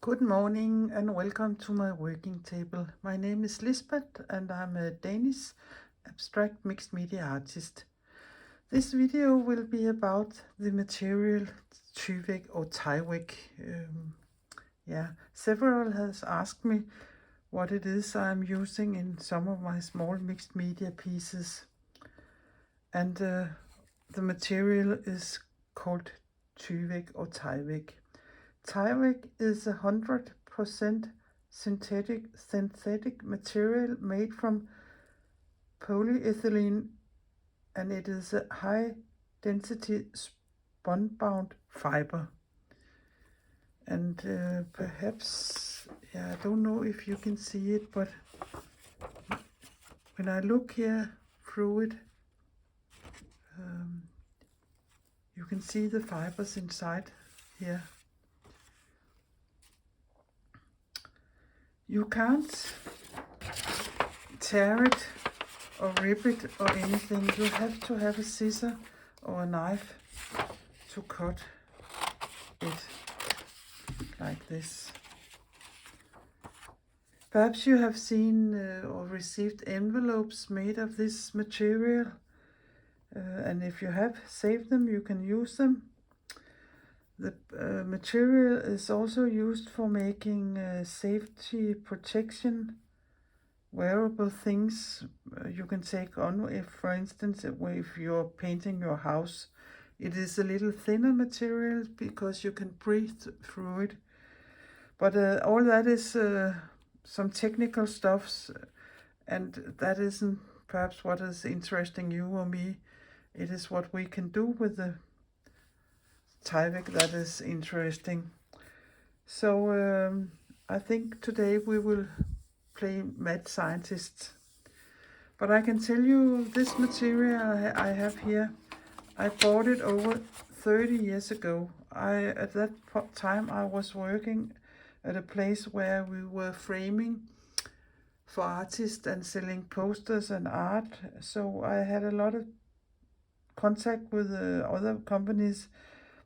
Good morning and welcome to my working table. My name is Lisbeth and I'm a Danish abstract mixed media artist. This video will be about the material Tyvek or Tyvek. Several has asked me what it is I'm using in some of my small mixed media pieces. And the material is called Tyvek or Tyvek. Tyvek is 100% synthetic material made from polyethylene, and it is a high density spun-bound fiber. And perhaps, I don't know if you can see it, but when I look here through it, you can see the fibers inside here. You can't tear it or rip it or anything. You have to have a scissor or a knife to cut it like this. Perhaps you have seen or received envelopes made of this material, and if you have saved them, you can use them. The material is also used for making safety protection wearable things you can take on. If, for instance, if you're painting your house, it is a little thinner material because you can breathe through it. But all that is some technical stuffs, and that isn't perhaps what is interesting you or me. It is what we can do with the Tyvek that is interesting. So I think today we will play mad scientist. But I can tell you this material I have here, I bought it over 30 years ago. At that time I was working at a place where we were framing for artists and selling posters and art. So I had a lot of contact with other companies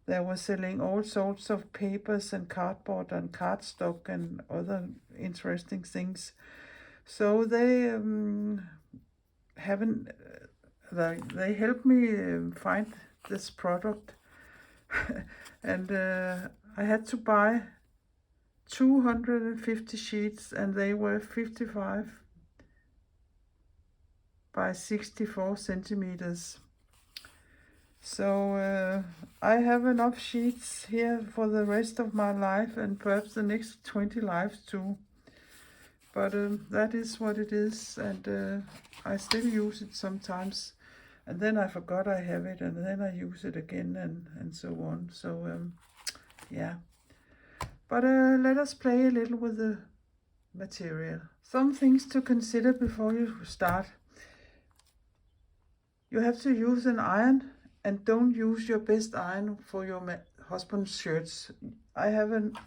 that were selling all sorts of papers and cardboard and cardstock and other interesting things. So they they helped me find this product, and I had to buy 250 sheets, and they were 55 by 64 centimeters. So I have enough sheets here for the rest of my life and perhaps the next 20 lives too. But that is what it is, and I still use it sometimes. And then I forgot I have it, and then I use it again, and so on. So, yeah. But let us play a little with the material. Some things to consider before you start. You have to use an iron, and don't use your best iron for your husband's shirts. I have an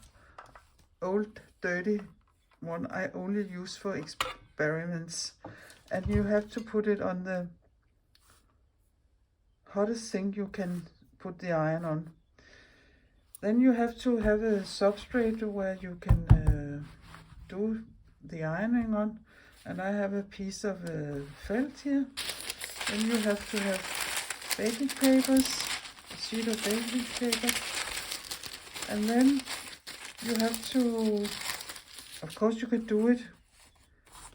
old dirty one I only use for experiments, and you have to put it on the hottest thing you can put the iron on. Then you have to have a substrate where you can do the ironing on, and I have a piece of felt here. Then you have to have baking papers, a sheet of baking paper, and then you have to, of course you can do it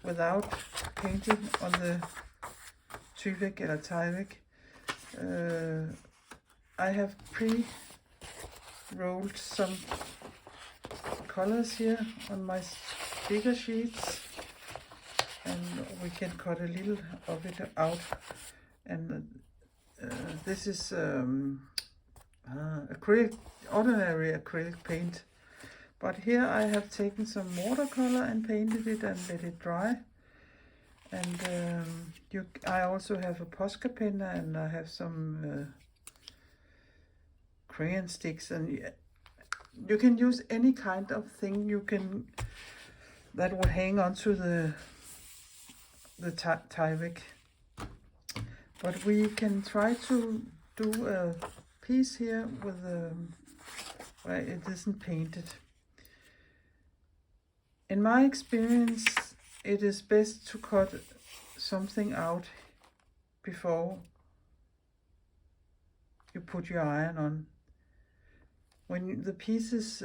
without painting on the Tyvek or Tyvek. I have pre-rolled some colors here on my bigger sheets, and we can cut a little of it out. And this is ordinary acrylic paint. But here I have taken some watercolor and painted it and let it dry. And I also have a Posca pen, and I have some crayon sticks, and you can use any kind of thing that will hang onto the Tyvek. But we can try to do a piece here with where it isn't painted. In my experience, it is best to cut something out before you put your iron on. When the piece is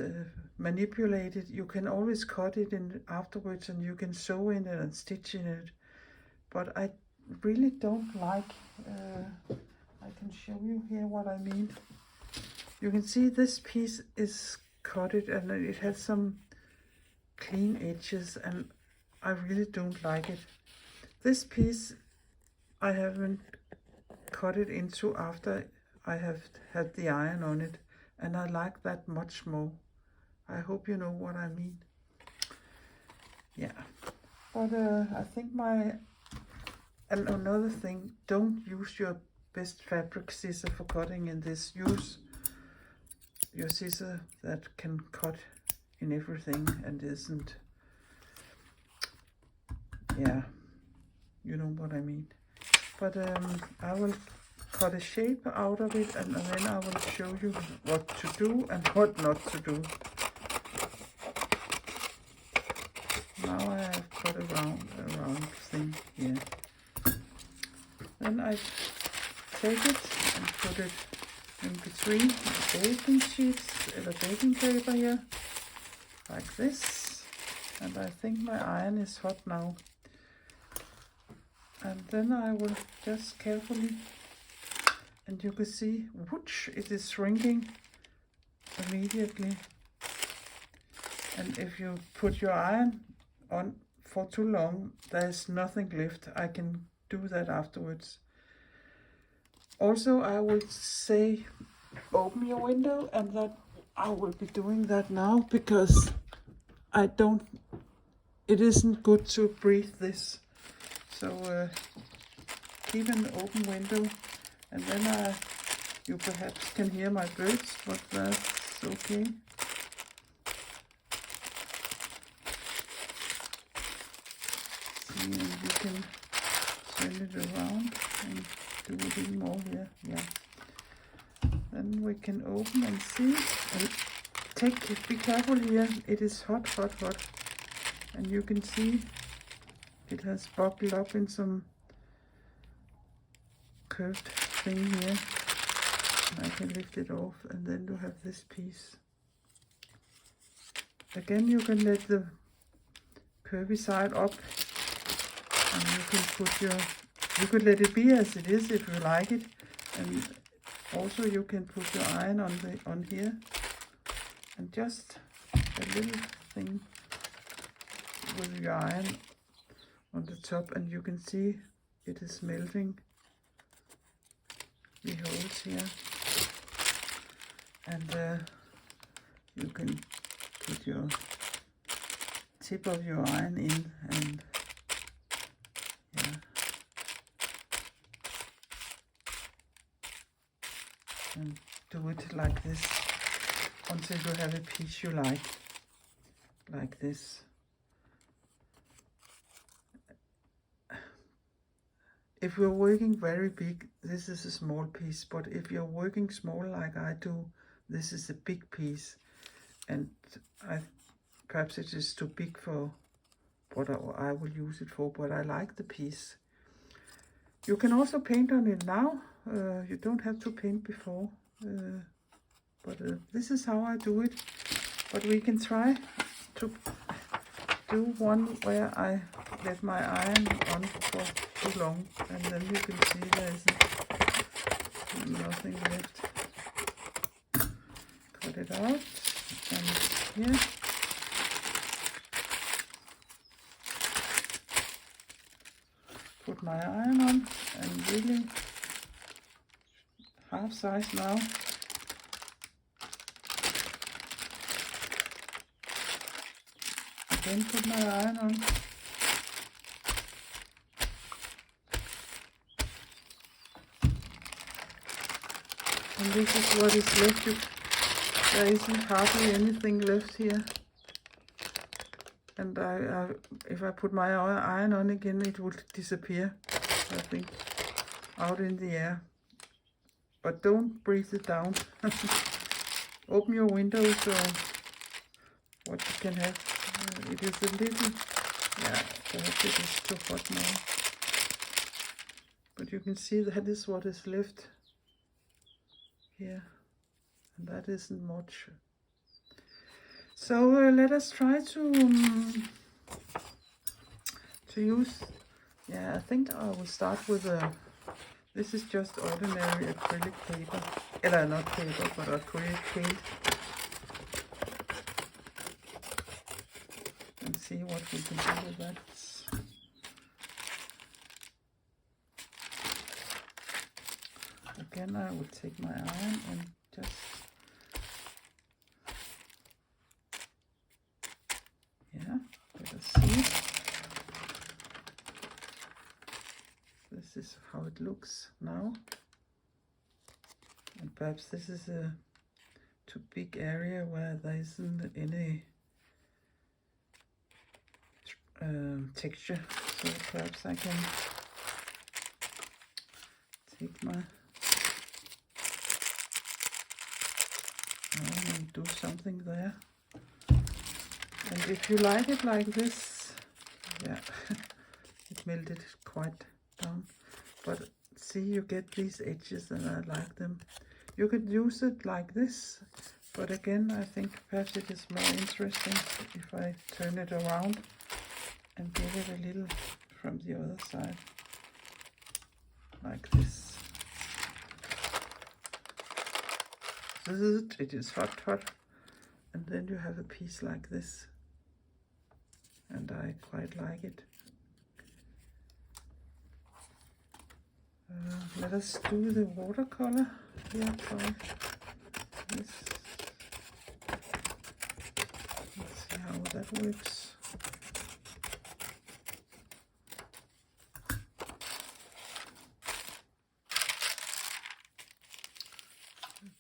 manipulated, you can always cut it in afterwards, and you can sew in it and stitch in it. But I really don't like, I can show you here what I mean. You can see this piece is cutted and it has some clean edges, and I really don't like it. This piece I haven't cut it into after I have had the iron on it, and I like that much more. I hope you know what I mean. Yeah, but I think and another thing, don't use your best fabric scissor for cutting in this. Use your scissor that can cut in everything and isn't, yeah, you know what I mean. But I will cut a shape out of it, and then I will show you what to do and what not to do. Now I have cut a round thing here. Then I take it and put it in between the baking sheets, the baking paper here, like this. And I think my iron is hot now. And then I will just carefully, and you can see, whoosh, it is shrinking immediately. And if you put your iron on for too long, there's nothing left. I can do that afterwards. Also, I would say open your window, and that I will be doing that now, because it isn't good to breathe this. So keep an open window, and then you perhaps can hear my birds, but that's okay. See, and you can turn it around and do a little more here. Yeah. Then we can open and see. And be careful here. It is hot, hot, hot, and you can see it has buckled up in some curved thing here. And I can lift it off, and then you have this piece. Again, you can let the curvy side up, and you could let it be as it is if you like it. And also you can put your iron on here, and just a little thing with your iron on the top, and you can see it is melting the holes here. And you can put your tip of your iron in, and yeah, and do it like this until you have a piece you like this. If you're working very big, this is a small piece, but if you're working small like I do, this is a big piece, and perhaps it is too big for what I will use it for, but I like the piece. You can also paint on it now. You don't have to paint before, but this is how I do it. But we can try to do one where I let my iron on for too long, and then you can see there's nothing left. Cut it out, and here. Put my iron on, and really half size now. Again, put my iron on. And this is what is left. There isn't hardly anything left here. And if I put my iron on again, it would disappear, I think, out in the air. But don't breathe it down. Open your window so what you can have It is a little, yeah, perhaps it is too hot now. But you can see that is what is left here, and that isn't much. So let us try to use, yeah, I think I will start with this is just ordinary acrylic paper, not paper, but acrylic paint, and see what we can do with that. Again, I would take my iron and just, yeah, let us see. This is how it looks now. And perhaps this is a too big area where there isn't any texture. So perhaps I can take my and do something there. And if you like it like this, yeah, it melted quite down. But see, you get these edges and I like them. You could use it like this, but again, I think perhaps it is more interesting if I turn it around and give it a little from the other side, like this. It is hot, and then you have a piece like this, and I quite like it. Let us do the watercolor here. Try this. Let's see how that works.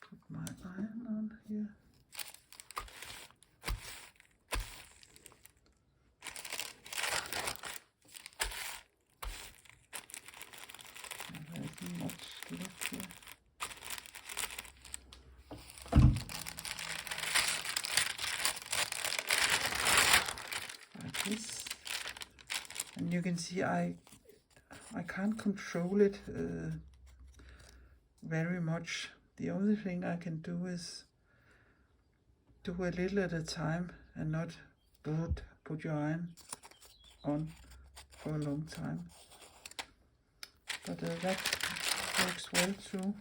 Put my iron on here. There isn't much left here. Like this. And you can see I can't control it very much. The only thing I can do is do a little at a time and not put your iron on for a long time. But that works well too.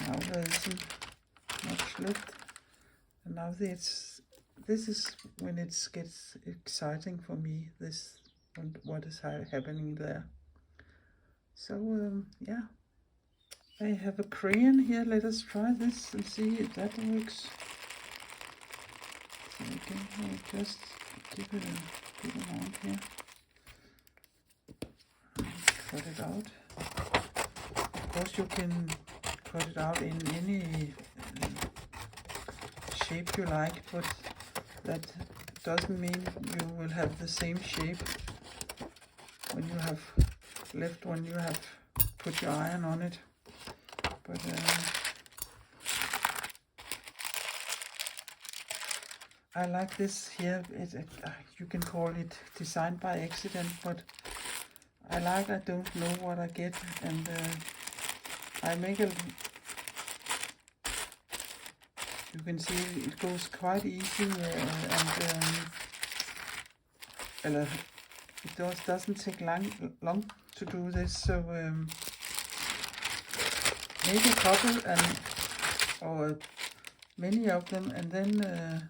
Now there isn't much left. And now this is when it gets exciting for me, this what is happening there. So yeah, I have a crayon here. Let us try this and see if that works. So again, I'll just give it a good amount here. Cut it out. Of course, you can cut it out in any shape you like, but that doesn't mean you will have the same shape when you have left when you have put your iron on it. But I like this here. You can call it designed by accident, but I don't know what I get, and I make a. You can see it goes quite easy, and it doesn't take long to do this. So make a couple or many of them, and then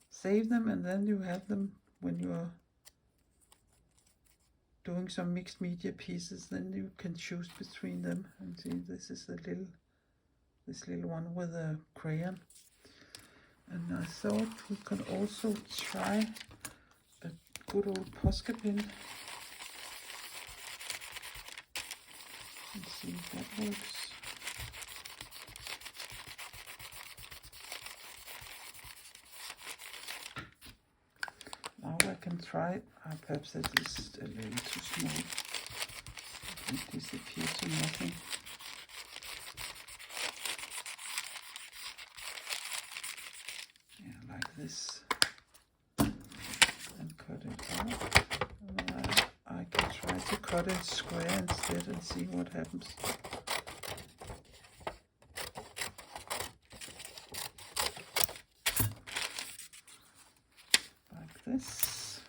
save them, and then you have them when you are doing some mixed media pieces. Then you can choose between them. And see, this is this little one with a crayon. And I thought we could also try a good old Posca pen. Let's see if that works. Now I can try. Perhaps that is a little too small. It disappears to nothing. Yeah, like this. And cut it out. I can try to cut it square instead and see what happens. Like this.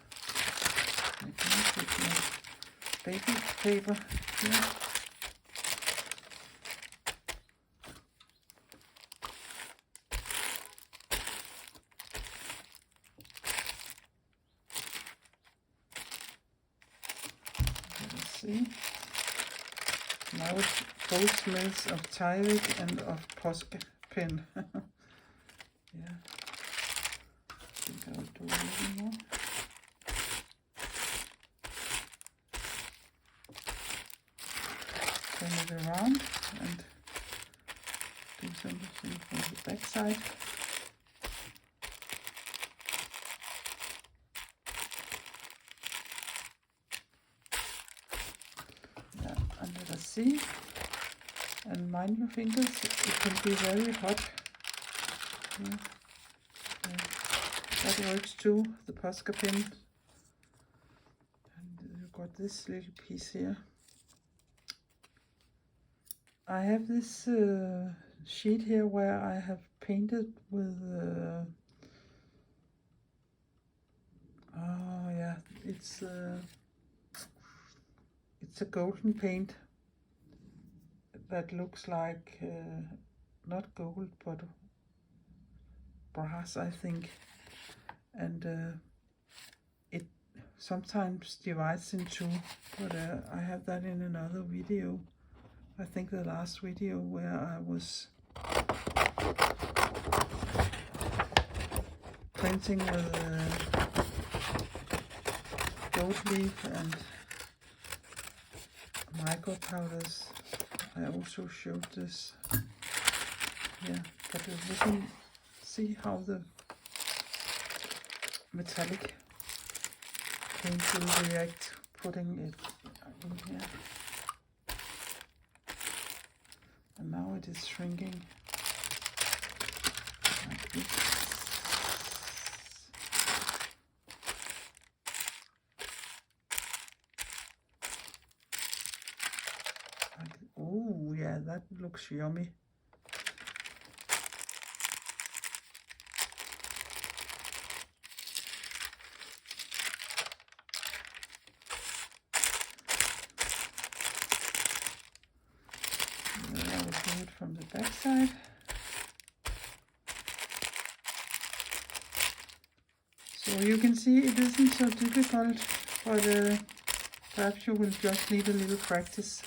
Maybe put my baby paper here. See? Now it both smells of Tyvek and of Posca pen. Yeah. I think I'll do a little more. Turn it around and do something from the back side. See, and mind your fingers, it can be very hot. Yeah. That works too, the Posca pen. And you've got this little piece here. I have this sheet here where I have painted with oh yeah, it's a golden paint that looks like not gold but brass, I think, and it sometimes divides in two, but I have that in another video. I think the last video where I was printing with gold leaf and micro powders. I also showed this. Yeah, but we can see how the metallic paint will react putting it in here. And now it is shrinking like this. Oh yeah, that looks yummy. And then I will do it from the back side. So you can see it isn't so difficult, but perhaps you will just need a little practice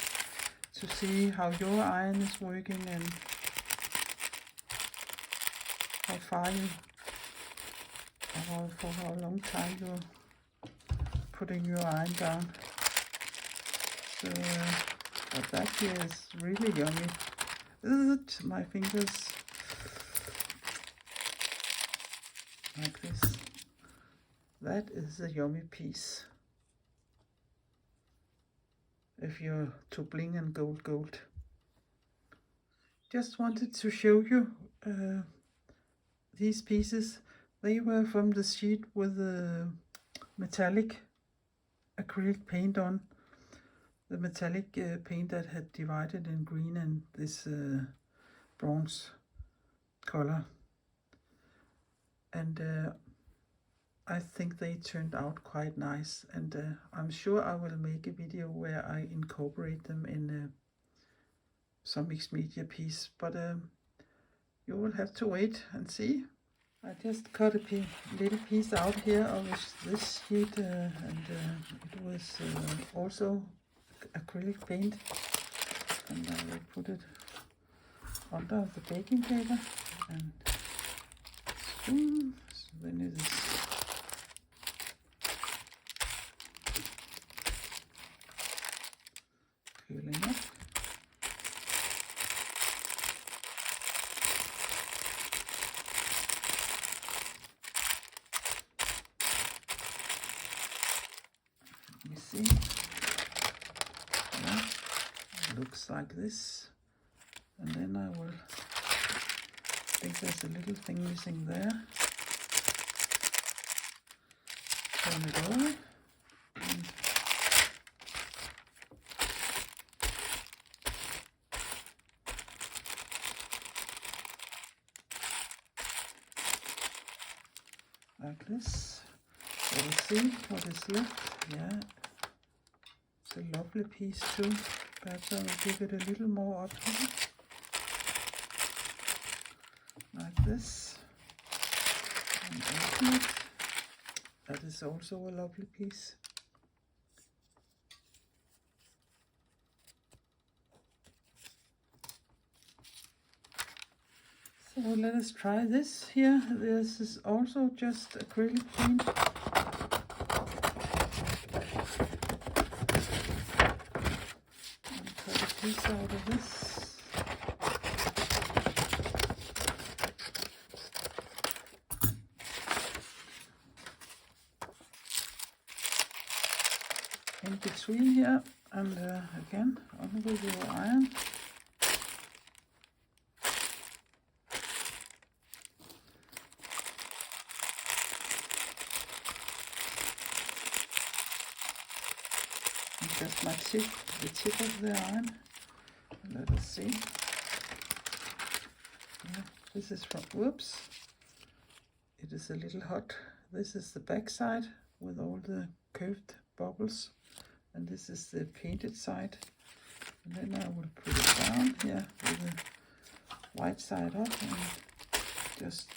to see how your iron is working and how far you, or for how long time you're putting your iron down. So, but that here is really yummy. My fingers like this. That is a yummy piece. If you're to bling and gold. Just wanted to show you these pieces. They were from the sheet with the metallic acrylic paint on. The metallic paint that had divided in green and this bronze color. And I think they turned out quite nice, and I'm sure I will make a video where I incorporate them in some mixed media piece, but you will have to wait and see. I just cut a little piece out here of this sheet, and it was also acrylic paint, and I will put it under the baking paper and spoon, so then it is curling up. see. Yeah, it looks like this. And then I will, I think there's a little thing missing there. Turn it over. And like this. So we'll see what is left. Yeah, it's a lovely piece too. Perhaps I will give it a little more up here. Like this. And open it. That is also a lovely piece. So let us try this here. This is also just acrylic paint. And cut a piece out of this. In between here, and again on with your iron. And just my tip, the tip of the iron. Let us see. Yeah, this is from, whoops, it is a little hot. This is the back side with all the curved bubbles. And this is the painted side. And then I will put it down here with the white side up and just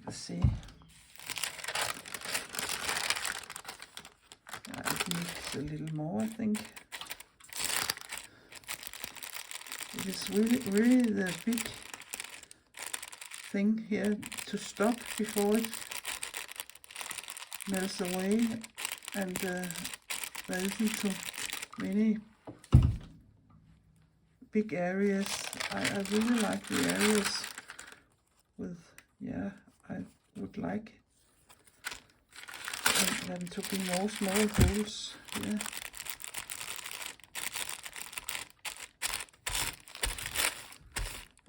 let's see. It needs a little more, I think. It is really the big thing here to stop before it melts away, and there isn't too many big areas. I really like the areas with, yeah, I would like them to be more small holes here.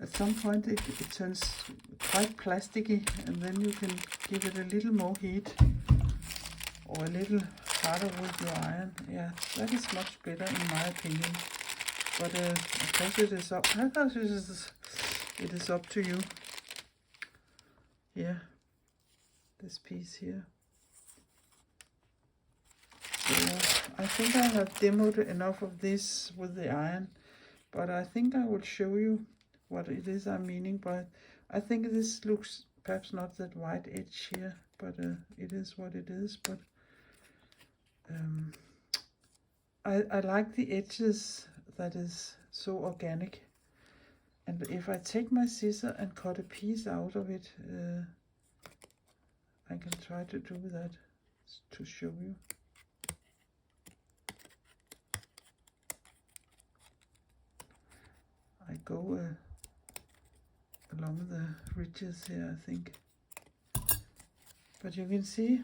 At some point it turns quite plasticky, and then you can give it a little more heat or a little harder with your iron. Yeah, that is much better in my opinion. But of course it is up. I thought it is up to you. Here, this piece here. So I think I have demoed enough of this with the iron, but I think I will show you what it is I'm meaning by. I think this looks perhaps not that white edge here, but it is what it is. But I like the edges that is so organic. And if I take my scissor and cut a piece out of it, I can try to do that to show you. I go along the ridges here, I think. But you can see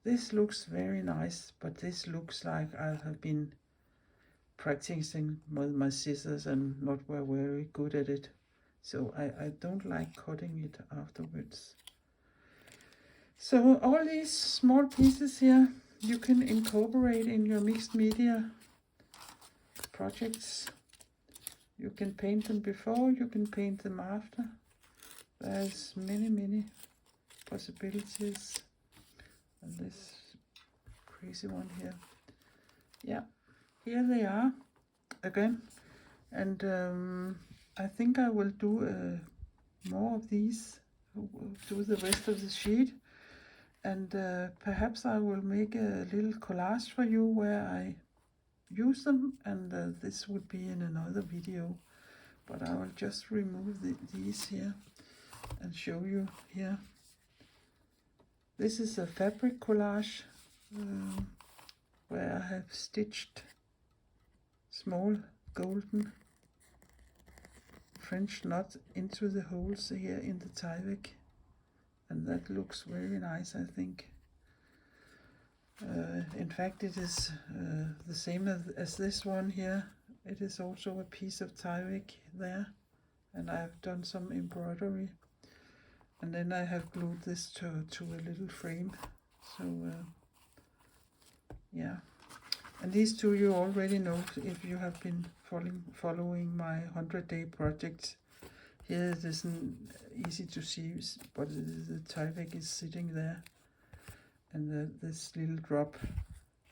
this looks very nice, but this looks like I have been practicing with my scissors and not were very good at it. So I don't like cutting it afterwards. So all these small pieces here you can incorporate in your mixed media projects. You can paint them before, you can paint them after. There's many possibilities. And this crazy one here. Yeah, here they are again. And I think I will do more of these, do the rest of the sheet. And perhaps I will make a little collage for you where I use them, and this would be in another video. but I will just remove these here and show you here. This is a fabric collage where I have stitched small golden French knot into the holes here in the Tyvek, and that looks very nice, I think. In fact, it is the same as this one here. It is also a piece of Tyvek there, and I've done some embroidery, and then I have glued this to a little frame. So yeah, and these two you already know if you have been following my 100-day project. Here it isn't easy to see, but the Tyvek is sitting there, and this little drop,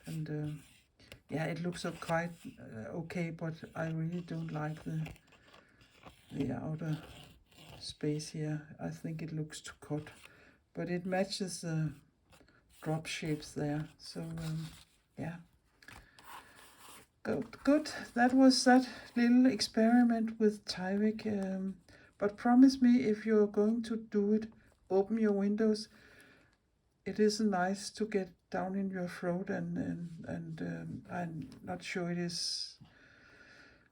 and yeah, it looks quite okay, but I really don't like the outer space here. I think it looks too cut, but it matches the drop shapes there. So yeah, good. That was that little experiment with Tyvek. But promise me, if you're going to do it, open your windows. It isn't nice to get down in your throat, and I'm not sure it is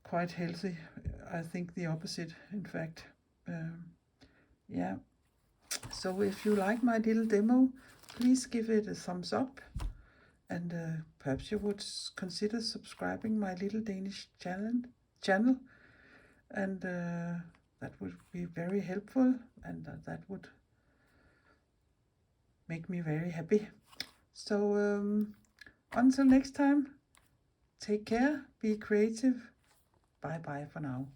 quite healthy. I think the opposite, in fact. Yeah. So if you like my little demo, please give it a thumbs up, and perhaps you would consider subscribing my little Danish channel, and that would be very helpful, and that would make me very happy. So until next time, take care, be creative. Bye bye for now.